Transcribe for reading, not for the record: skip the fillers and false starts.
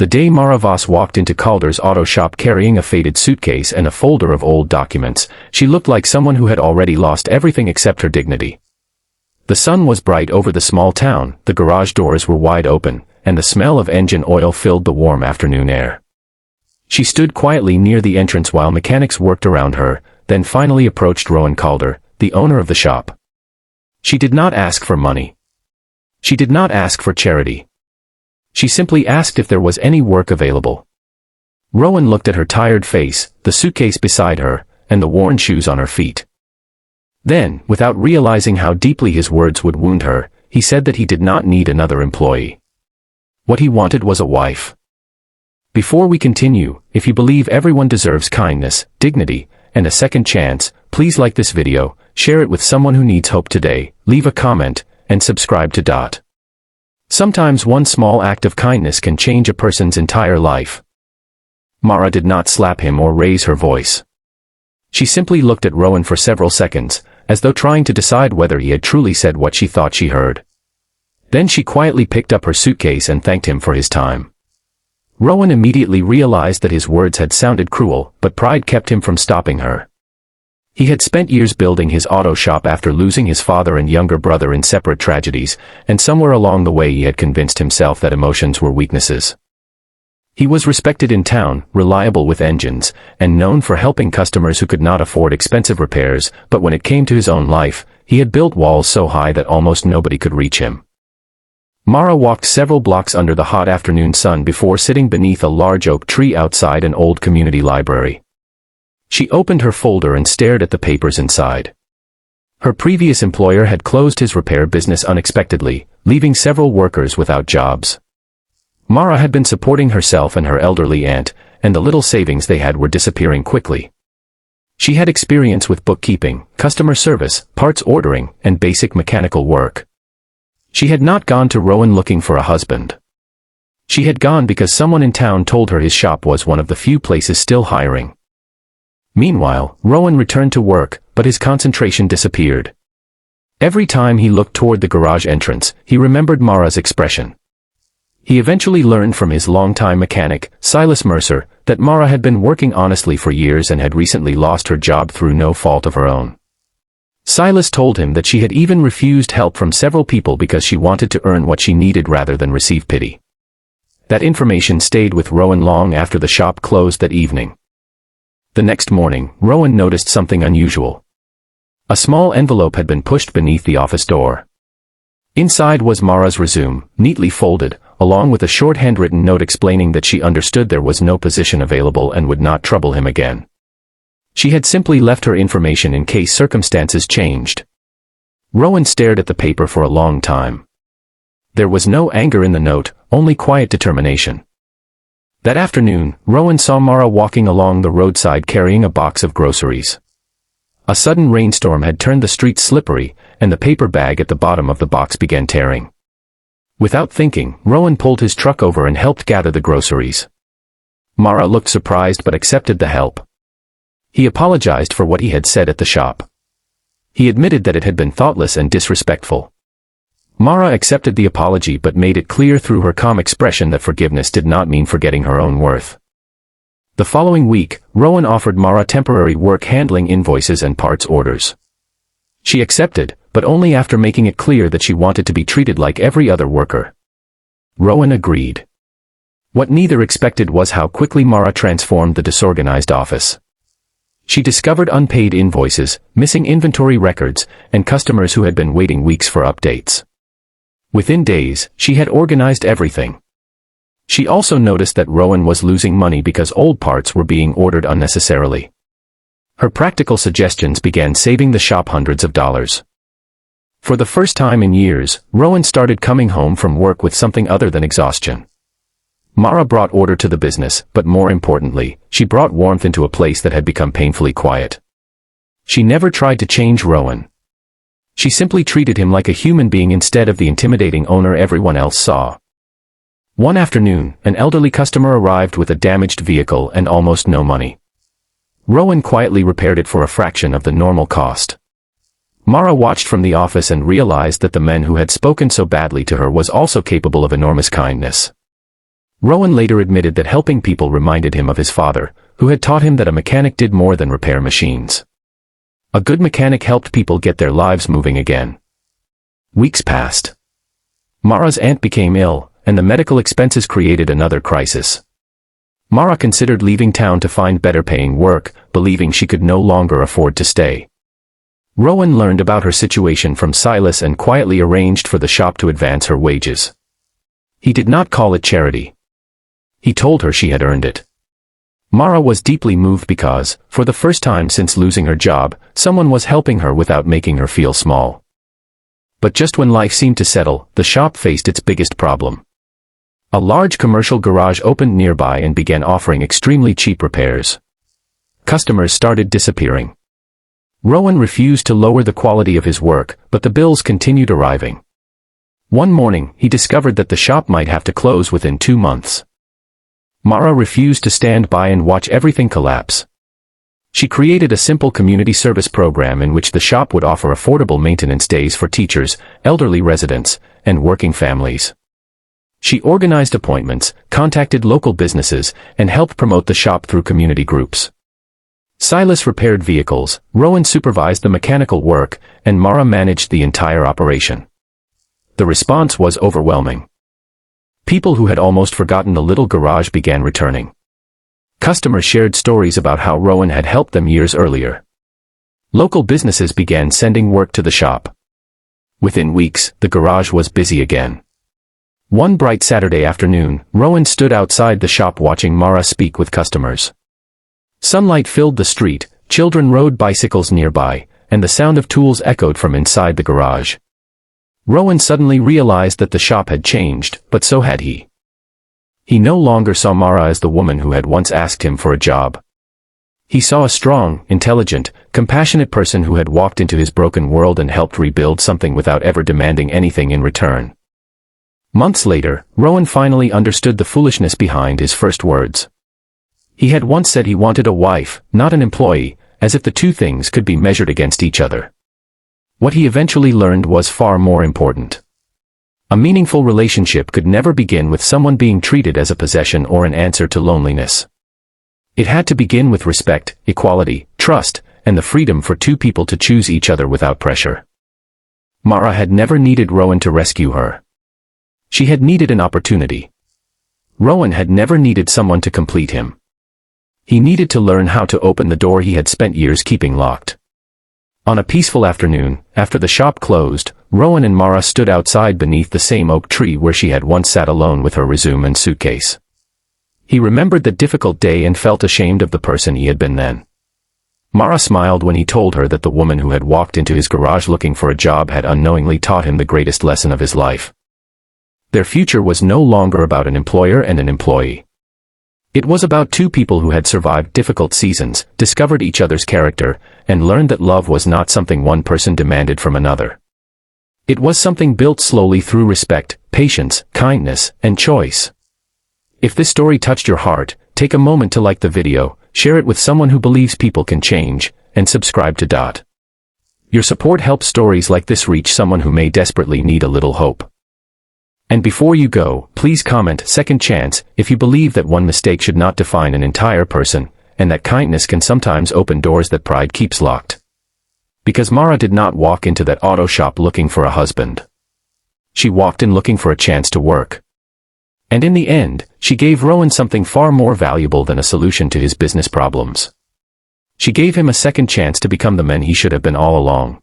The day Mara Voss walked into Calder's auto shop carrying a faded suitcase and a folder of old documents, she looked like someone who had already lost everything except her dignity. The sun was bright over the small town, the garage doors were wide open, and the smell of engine oil filled the warm afternoon air. She stood quietly near the entrance while mechanics worked around her, then finally approached Rowan Calder, the owner of the shop. She did not ask for money. She did not ask for charity. She simply asked if there was any work available. Rowan looked at her tired face, the suitcase beside her, and the worn shoes on her feet. Then, without realizing how deeply his words would wound her, he said that he did not need another employee. What he wanted was a wife. Before we continue, if you believe everyone deserves kindness, dignity, and a second chance, please like this video, share it with someone who needs hope today, leave a comment, and subscribe to Dot. Sometimes one small act of kindness can change a person's entire life. Mara did not slap him or raise her voice. She simply looked at Rowan for several seconds, as though trying to decide whether he had truly said what she thought she heard. Then she quietly picked up her suitcase and thanked him for his time. Rowan immediately realized that his words had sounded cruel, but pride kept him from stopping her. He had spent years building his auto shop after losing his father and younger brother in separate tragedies, and somewhere along the way he had convinced himself that emotions were weaknesses. He was respected in town, reliable with engines, and known for helping customers who could not afford expensive repairs, but when it came to his own life, he had built walls so high that almost nobody could reach him. Mara walked several blocks under the hot afternoon sun before sitting beneath a large oak tree outside an old community library. She opened her folder and stared at the papers inside. Her previous employer had closed his repair business unexpectedly, leaving several workers without jobs. Mara had been supporting herself and her elderly aunt, and the little savings they had were disappearing quickly. She had experience with bookkeeping, customer service, parts ordering, and basic mechanical work. She had not gone to Rowan looking for a husband. She had gone because someone in town told her his shop was one of the few places still hiring. Meanwhile, Rowan returned to work, but his concentration disappeared. Every time he looked toward the garage entrance, he remembered Mara's expression. He eventually learned from his longtime mechanic, Silas Mercer, that Mara had been working honestly for years and had recently lost her job through no fault of her own. Silas told him that she had even refused help from several people because she wanted to earn what she needed rather than receive pity. That information stayed with Rowan long after the shop closed that evening. The next morning, Rowan noticed something unusual. A small envelope had been pushed beneath the office door. Inside was Mara's résumé, neatly folded, along with a short handwritten note explaining that she understood there was no position available and would not trouble him again. She had simply left her information in case circumstances changed. Rowan stared at the paper for a long time. There was no anger in the note, only quiet determination. That afternoon, Rowan saw Mara walking along the roadside carrying a box of groceries. A sudden rainstorm had turned the streets slippery, and the paper bag at the bottom of the box began tearing. Without thinking, Rowan pulled his truck over and helped gather the groceries. Mara looked surprised but accepted the help. He apologized for what he had said at the shop. He admitted that it had been thoughtless and disrespectful. Mara accepted the apology but made it clear through her calm expression that forgiveness did not mean forgetting her own worth. The following week, Rowan offered Mara temporary work handling invoices and parts orders. She accepted, but only after making it clear that she wanted to be treated like every other worker. Rowan agreed. What neither expected was how quickly Mara transformed the disorganized office. She discovered unpaid invoices, missing inventory records, and customers who had been waiting weeks for updates. Within days, she had organized everything. She also noticed that Rowan was losing money because old parts were being ordered unnecessarily. Her practical suggestions began saving the shop hundreds of dollars. For the first time in years, Rowan started coming home from work with something other than exhaustion. Mara brought order to the business, but more importantly, she brought warmth into a place that had become painfully quiet. She never tried to change Rowan. She simply treated him like a human being instead of the intimidating owner everyone else saw. One afternoon, an elderly customer arrived with a damaged vehicle and almost no money. Rowan quietly repaired it for a fraction of the normal cost. Mara watched from the office and realized that the man who had spoken so badly to her was also capable of enormous kindness. Rowan later admitted that helping people reminded him of his father, who had taught him that a mechanic did more than repair machines. A good mechanic helped people get their lives moving again. Weeks passed. Mara's aunt became ill, and the medical expenses created another crisis. Mara considered leaving town to find better-paying work, believing she could no longer afford to stay. Rowan learned about her situation from Silas and quietly arranged for the shop to advance her wages. He did not call it charity. He told her she had earned it. Mara was deeply moved because, for the first time since losing her job, someone was helping her without making her feel small. But just when life seemed to settle, the shop faced its biggest problem. A large commercial garage opened nearby and began offering extremely cheap repairs. Customers started disappearing. Rowan refused to lower the quality of his work, but the bills continued arriving. One morning, he discovered that the shop might have to close within 2 months. Mara refused to stand by and watch everything collapse. She created a simple community service program in which the shop would offer affordable maintenance days for teachers, elderly residents, and working families. She organized appointments, contacted local businesses, and helped promote the shop through community groups. Silas repaired vehicles, Rowan supervised the mechanical work, and Mara managed the entire operation. The response was overwhelming. People who had almost forgotten the little garage began returning. Customers shared stories about how Rowan had helped them years earlier. Local businesses began sending work to the shop. Within weeks, the garage was busy again. One bright Saturday afternoon, Rowan stood outside the shop watching Mara speak with customers. Sunlight filled the street, children rode bicycles nearby, and the sound of tools echoed from inside the garage. Rowan suddenly realized that the shop had changed, but so had he. He no longer saw Mara as the woman who had once asked him for a job. He saw a strong, intelligent, compassionate person who had walked into his broken world and helped rebuild something without ever demanding anything in return. Months later, Rowan finally understood the foolishness behind his first words. He had once said he wanted a wife, not an employee, as if the two things could be measured against each other. What he eventually learned was far more important. A meaningful relationship could never begin with someone being treated as a possession or an answer to loneliness. It had to begin with respect, equality, trust, and the freedom for two people to choose each other without pressure. Mara had never needed Rowan to rescue her. She had needed an opportunity. Rowan had never needed someone to complete him. He needed to learn how to open the door he had spent years keeping locked. On a peaceful afternoon, after the shop closed, Rowan and Mara stood outside beneath the same oak tree where she had once sat alone with her résumé and suitcase. He remembered that difficult day and felt ashamed of the person he had been then. Mara smiled when he told her that the woman who had walked into his garage looking for a job had unknowingly taught him the greatest lesson of his life. Their future was no longer about an employer and an employee. It was about two people who had survived difficult seasons, discovered each other's character, and learned that love was not something one person demanded from another. It was something built slowly through respect, patience, kindness, and choice. If this story touched your heart, take a moment to like the video, share it with someone who believes people can change, and subscribe to Dot. Your support helps stories like this reach someone who may desperately need a little hope. And before you go, please comment "second chance" if you believe that one mistake should not define an entire person, and that kindness can sometimes open doors that pride keeps locked. Because Mara did not walk into that auto shop looking for a husband. She walked in looking for a chance to work. And in the end, she gave Rowan something far more valuable than a solution to his business problems. She gave him a second chance to become the man he should have been all along.